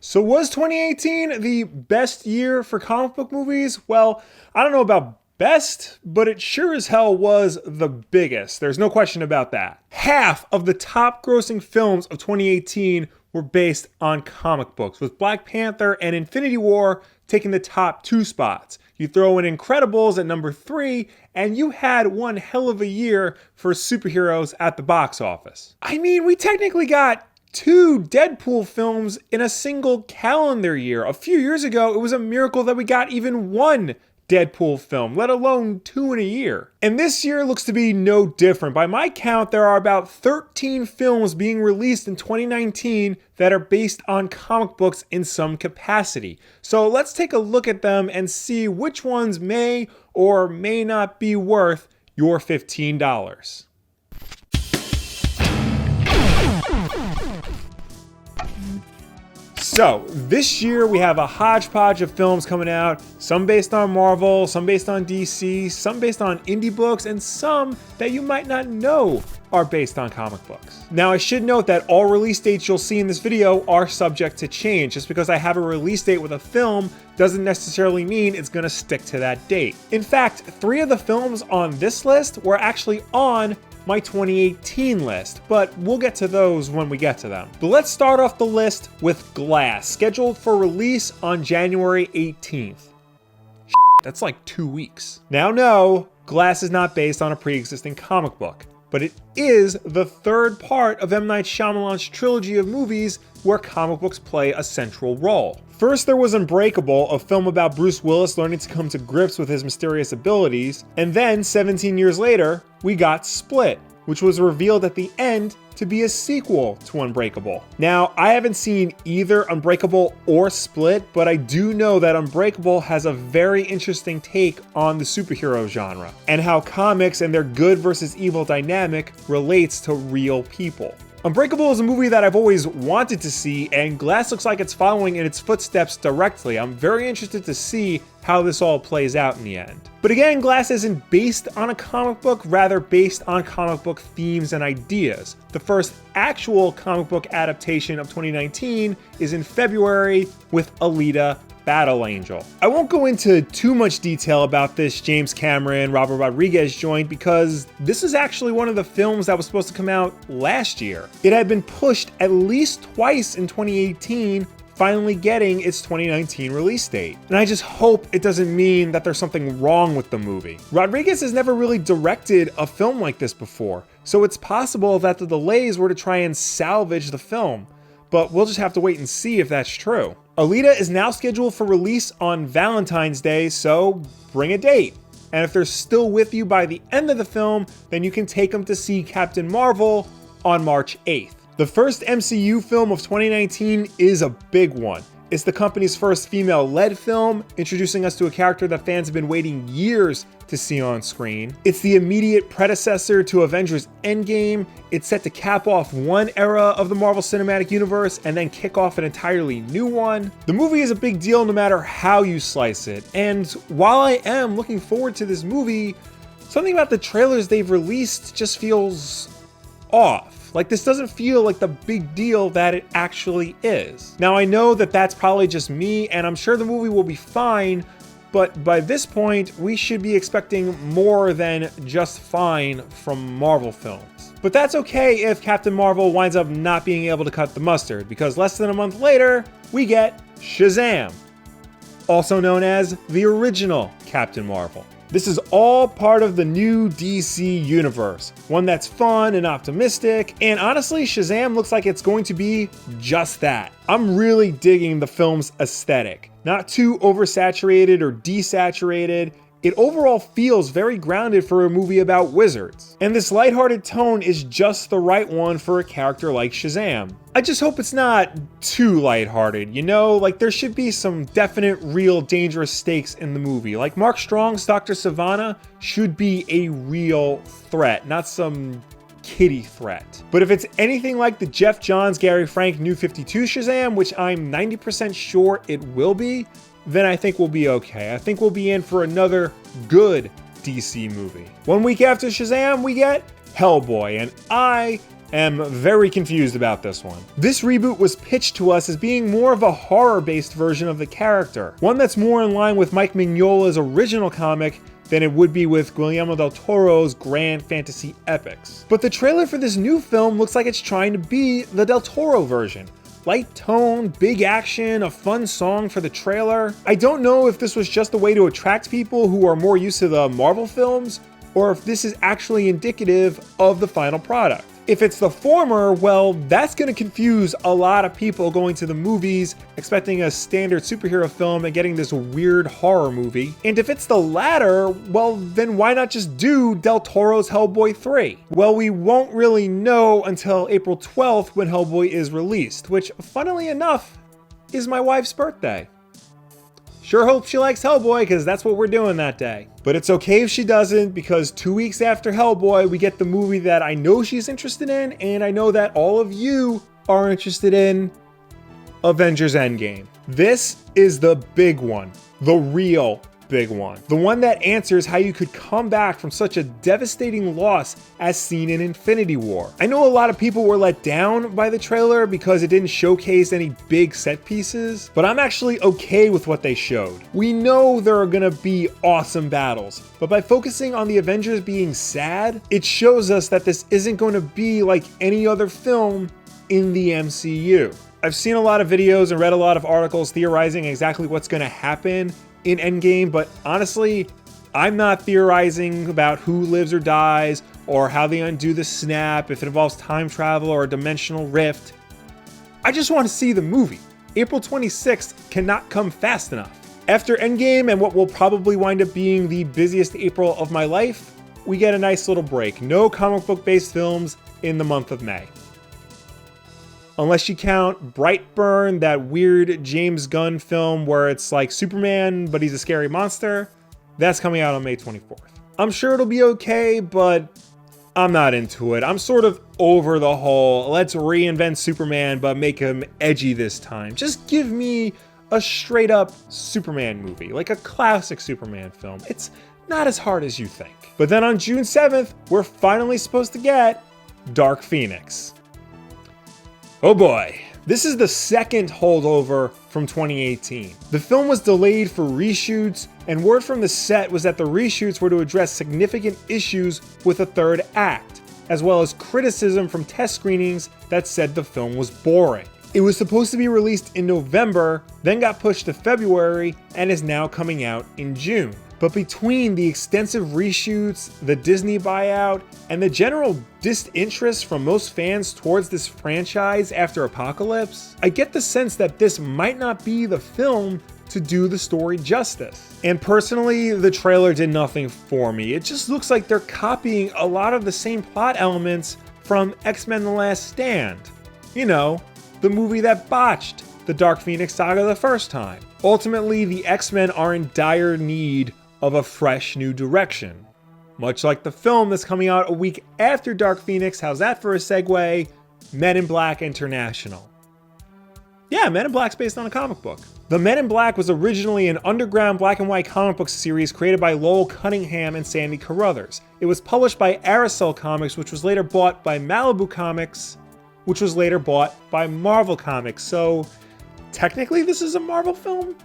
So was 2018 the best year for comic book movies? Well, I don't know about best, but it sure as hell was the biggest. There's no question about that. Half of the top grossing films of 2018 were based on comic books, with Black Panther and Infinity War taking the top 2 spots. You throw in Incredibles at number 3, and you had one hell of a year for superheroes at the box office. I mean, we technically got 2 Deadpool films in a single calendar year. A few years ago, it was a miracle that we got even 1 Deadpool film, let alone 2 in a year. And this year looks to be no different. By my count, there are about 13 films being released in 2019 that are based on comic books in some capacity. So let's take a look at them and see which ones may or may not be worth your $15. So, this year we have a hodgepodge of films coming out, some based on Marvel, some based on DC, some based on indie books, and some that you might not know are based on comic books. Now, I should note that all release dates you'll see in this video are subject to change. Just because I have a release date with a film doesn't necessarily mean it's gonna stick to that date. In fact, 3 of the films on this list were actually on my 2018 list, but we'll get to those when we get to them. But let's start off the list with Glass, scheduled for release on January 18th. That's like 2 weeks. Now, no, Glass is not based on a pre-existing comic book, but it is the 3rd part of M. Night Shyamalan's trilogy of movies where comic books play a central role. First, there was Unbreakable, a film about Bruce Willis learning to come to grips with his mysterious abilities, and then 17 years later, we got Split, which was revealed at the end to be a sequel to Unbreakable. Now, I haven't seen either Unbreakable or Split, but I do know that Unbreakable has a very interesting take on the superhero genre, and how comics and their good versus evil dynamic relates to real people. Unbreakable is a movie that I've always wanted to see, and Glass looks like it's following in its footsteps directly. I'm very interested to see how this all plays out in the end. But again, Glass isn't based on a comic book, rather based on comic book themes and ideas. The first actual comic book adaptation of 2019 is in February with Alita: Battle Angel. I won't go into too much detail about this James Cameron, Robert Rodriguez joint because this is actually one of the films that was supposed to come out last year. It had been pushed at least twice in 2018, finally getting its 2019 release date. And I just hope it doesn't mean that there's something wrong with the movie. Rodriguez has never really directed a film like this before, so it's possible that the delays were to try and salvage the film, but we'll just have to wait and see if that's true. Alita is now scheduled for release on Valentine's Day, so bring a date. And if they're still with you by the end of the film, then you can take them to see Captain Marvel on March 8th. The first MCU film of 2019 is a big one. It's the company's first female-led film, introducing us to a character that fans have been waiting years to see on screen. It's the immediate predecessor to Avengers Endgame. It's set to cap off one era of the Marvel Cinematic Universe and then kick off an entirely new one. The movie is a big deal no matter how you slice it, and while I am looking forward to this movie, something about the trailers they've released just feels off. Like, this doesn't feel like the big deal that it actually is. Now, I know that that's probably just me, and I'm sure the movie will be fine, but by this point, we should be expecting more than just fine from Marvel films. But that's okay if Captain Marvel winds up not being able to cut the mustard, because less than a month later, we get Shazam, also known as the original Captain Marvel. This is all part of the new DC universe, one that's fun and optimistic, and honestly, Shazam looks like it's going to be just that. I'm really digging the film's aesthetic. Not too oversaturated or desaturated. It overall feels very grounded for a movie about wizards. And this lighthearted tone is just the right one for a character like Shazam. I just hope it's not too lighthearted, you know? Like, there should be some definite, real, dangerous stakes in the movie. Like, Mark Strong's Dr. Sivana should be a real threat, not some kiddie threat. But if it's anything like the Jeff Johns, Gary Frank New 52 Shazam, which I'm 90% sure it will be, then I think we'll be okay. I think we'll be in for another good DC movie. 1 week after Shazam, we get Hellboy, and I am very confused about this one. This reboot was pitched to us as being more of a horror-based version of the character, one that's more in line with Mike Mignola's original comic than it would be with Guillermo del Toro's grand fantasy epics. But the trailer for this new film looks like it's trying to be the del Toro version. Light tone, big action, a fun song for the trailer. I don't know if this was just a way to attract people who are more used to the Marvel films, or if this is actually indicative of the final product. If it's the former, well, that's going to confuse a lot of people going to the movies, expecting a standard superhero film and getting this weird horror movie. And if it's the latter, well, then why not just do Del Toro's Hellboy 3? Well, we won't really know until April 12th when Hellboy is released, which, funnily enough, is my wife's birthday. Sure hope she likes Hellboy, because that's what we're doing that day. But it's okay if she doesn't, because 2 weeks after Hellboy, we get the movie that I know she's interested in, and I know that all of you are interested in: Avengers Endgame. This is the big one. The real big one. The one that answers how you could come back from such a devastating loss as seen in Infinity War. I know a lot of people were let down by the trailer because it didn't showcase any big set pieces, but I'm actually okay with what they showed. We know there are gonna be awesome battles, but by focusing on the Avengers being sad, it shows us that this isn't going to be like any other film in the MCU. I've seen a lot of videos and read a lot of articles theorizing exactly what's gonna happen in Endgame, but honestly, I'm not theorizing about who lives or dies, or how they undo the snap, if it involves time travel or a dimensional rift. I just want to see the movie. April 26th cannot come fast enough. After Endgame and what will probably wind up being the busiest April of my life, we get a nice little break. No comic book based films in the month of May. Unless you count Brightburn, that weird James Gunn film where it's like Superman, but he's a scary monster. That's coming out on May 24th. I'm sure it'll be okay, but I'm not into it. I'm sort of over the whole, let's reinvent Superman, but make him edgy this time. Just give me a straight up Superman movie, like a classic Superman film. It's not as hard as you think. But then on June 7th, we're finally supposed to get Dark Phoenix. Oh boy, this is the second holdover from 2018. The film was delayed for reshoots, and word from the set was that the reshoots were to address significant issues with the third act, as well as criticism from test screenings that said the film was boring. It was supposed to be released in November, then got pushed to February, and is now coming out in June. But between the extensive reshoots, the Disney buyout, and the general disinterest from most fans towards this franchise after Apocalypse, I get the sense that this might not be the film to do the story justice. And personally, the trailer did nothing for me. It just looks like they're copying a lot of the same plot elements from X-Men: The Last Stand. You know, the movie that botched the Dark Phoenix saga the first time. Ultimately, the X-Men are in dire need of a fresh new direction. Much like the film that's coming out a week after Dark Phoenix, how's that for a segue? Men in Black International. Yeah, Men in Black's based on a comic book. The Men in Black was originally an underground black and white comic book series created by Lowell Cunningham and Sandy Carruthers. It was published by Aerosol Comics, which was later bought by Malibu Comics, which was later bought by Marvel Comics. So technically this is a Marvel film?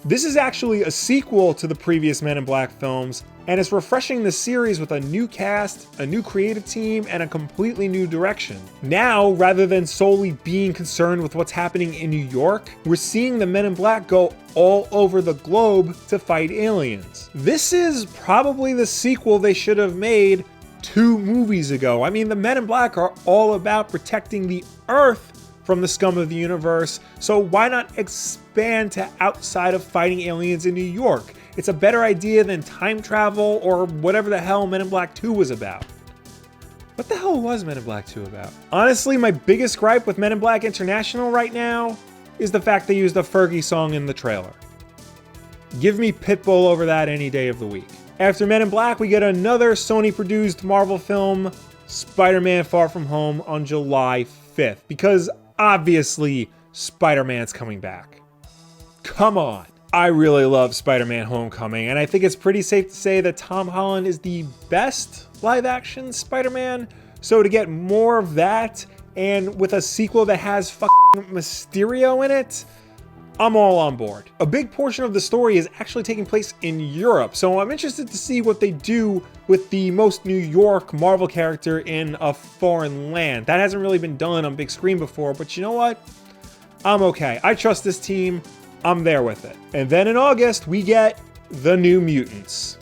This is actually a sequel to the previous Men in Black films, and it's refreshing the series with a new cast, a new creative team, and a completely new direction. Now, rather than solely being concerned with what's happening in New York, we're seeing the Men in Black go all over the globe to fight aliens. This is probably the sequel they should have made 2 movies ago. I mean, the Men in Black are all about protecting the Earth from the scum of the universe, so why not expand to outside of fighting aliens in New York? It's a better idea than time travel or whatever the hell Men in Black 2 was about. What the hell was Men in Black 2 about? Honestly, my biggest gripe with Men in Black International right now is the fact they used a Fergie song in the trailer. Give me Pitbull over that any day of the week. After Men in Black, we get another Sony-produced Marvel film, Spider-Man: Far From Home, on July 5th, because obviously Spider-Man's coming back. Come on. I really love Spider-Man: Homecoming, and I think it's pretty safe to say that Tom Holland is the best live-action Spider-Man, So to get more of that, and with a sequel that has fucking Mysterio in it, I'm all on board. A big portion of the story is actually taking place in Europe, so I'm interested to see what they do with the most New York Marvel character in a foreign land. That hasn't really been done on big screen before, but you know what? I'm okay. I trust this team. I'm there with it. And then in August, we get The New Mutants.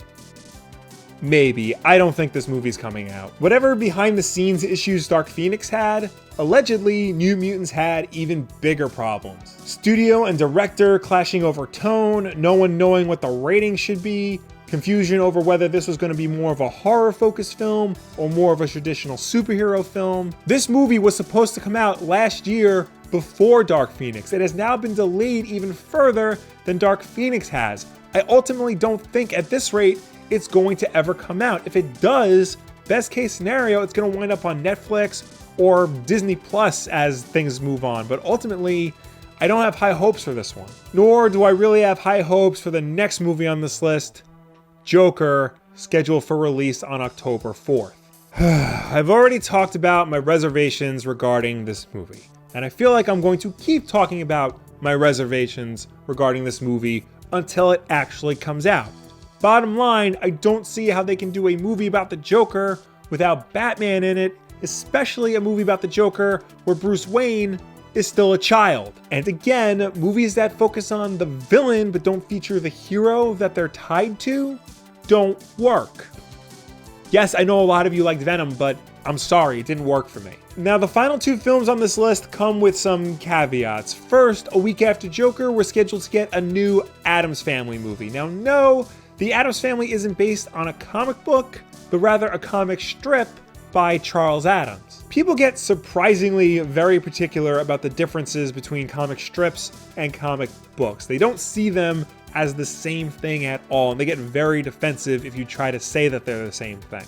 Maybe. I don't think this movie's coming out. Whatever behind the scenes issues Dark Phoenix had, allegedly New Mutants had even bigger problems. Studio and director clashing over tone, no one knowing what the rating should be, confusion over whether this was going to be more of a horror-focused film or more of a traditional superhero film. This movie was supposed to come out last year before Dark Phoenix. It has now been delayed even further than Dark Phoenix has. I ultimately don't think at this rate it's going to ever come out. If it does, best case scenario, it's going to wind up on Netflix or Disney Plus as things move on. But ultimately, I don't have high hopes for this one. Nor do I really have high hopes for the next movie on this list, Joker, scheduled for release on October 4th. I've already talked about my reservations regarding this movie, and I feel like I'm going to keep talking about my reservations regarding this movie until it actually comes out. Bottom line, I don't see how they can do a movie about the Joker without Batman in it, especially a movie about the Joker where Bruce Wayne is still a child. And again, movies that focus on the villain but don't feature the hero that they're tied to don't work. Yes, I know a lot of you liked Venom, but I'm sorry, it didn't work for me. Now, the final two films on this list come with some caveats. First, a week after Joker, we're scheduled to get a new Addams Family movie. Now, no, the Addams Family isn't based on a comic book, but rather a comic strip by Charles Addams. People get surprisingly very particular about the differences between comic strips and comic books. They don't see them as the same thing at all, and they get very defensive if you try to say that they're the same thing.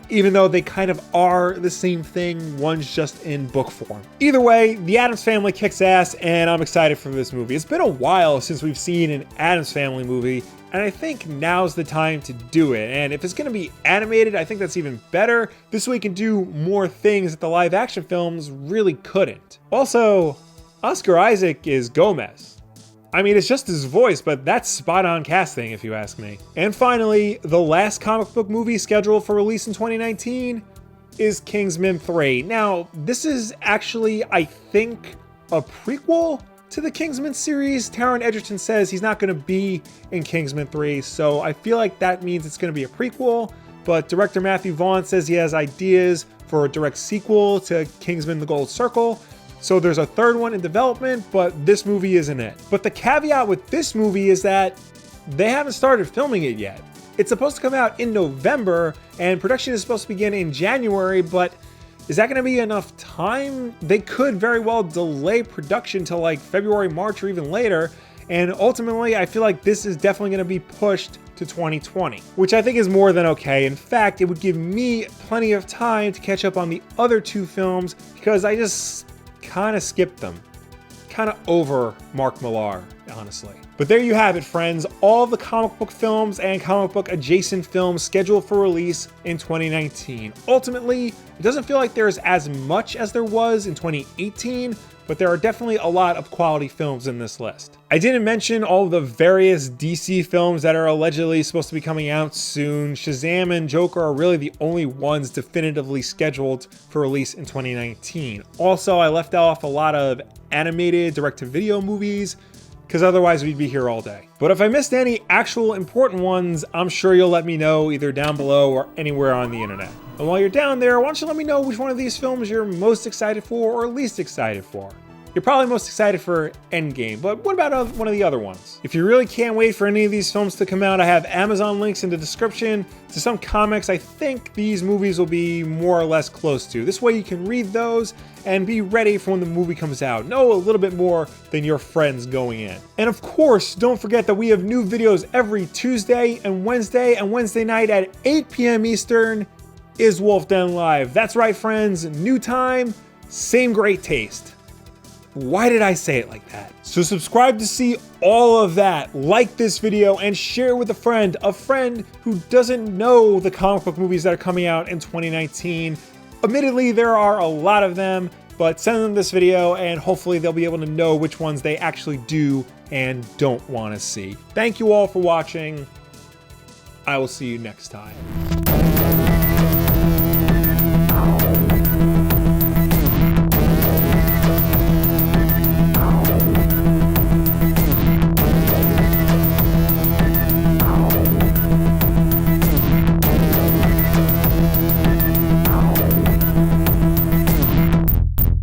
Even though they kind of are the same thing, one's just in book form. Either way, the Addams Family kicks ass, and I'm excited for this movie. It's been a while since we've seen an Addams Family movie, and I think now's the time to do it. And if it's going to be animated, I think that's even better. This way we can do more things that the live action films really couldn't. Also, Oscar Isaac is Gomez. I mean, it's just his voice, but that's spot on casting if you ask me. And finally, the last comic book movie scheduled for release in 2019 is Kingsman 3. Now, this is actually, I think, a prequel to the Kingsman series. Taron Egerton says he's not going to be in Kingsman 3, so I feel like that means it's going to be a prequel, but director Matthew Vaughn says he has ideas for a direct sequel to Kingsman: The Gold Circle. So there's a third one in development, but this movie isn't it. But the caveat with this movie is that they haven't started filming it yet. It's supposed to come out in November, and production is supposed to begin in January, but is that going to be enough time? They could very well delay production till like February, March, or even later. And ultimately, I feel like this is definitely going to be pushed to 2020, which I think is more than okay. In fact, it would give me plenty of time to catch up on the other two films because I just kind of skipped them. Kind of over Mark Millar, honestly. But there you have it, friends. All the comic book films and comic book adjacent films scheduled for release in 2019. Ultimately, it doesn't feel like there's as much as there was in 2018, but there are definitely a lot of quality films in this list. I didn't mention all of the various DC films that are allegedly supposed to be coming out soon. Shazam and Joker are really the only ones definitively scheduled for release in 2019. Also, I left off a lot of animated direct-to-video movies, because otherwise we'd be here all day. But if I missed any actual important ones, I'm sure you'll let me know either down below or anywhere on the internet. And while you're down there, why don't you let me know which one of these films you're most excited for or least excited for? You're probably most excited for Endgame, but what about one of the other ones? If you really can't wait for any of these films to come out, I have Amazon links in the description to some comics I think these movies will be more or less close to. This way you can read those and be ready for when the movie comes out. Know a little bit more than your friends going in. And of course, don't forget that we have new videos every Tuesday and Wednesday night at 8 p.m. Eastern is Wulff Den Live. That's right, friends. New time, same great taste. Why did I say it like that? So subscribe to see all of that, like this video, and share with a friend who doesn't know the comic book movies that are coming out in 2019. Admittedly, there are a lot of them, but send them this video and hopefully they'll be able to know which ones they actually do and don't want to see. Thank you all for watching. I will see you next time.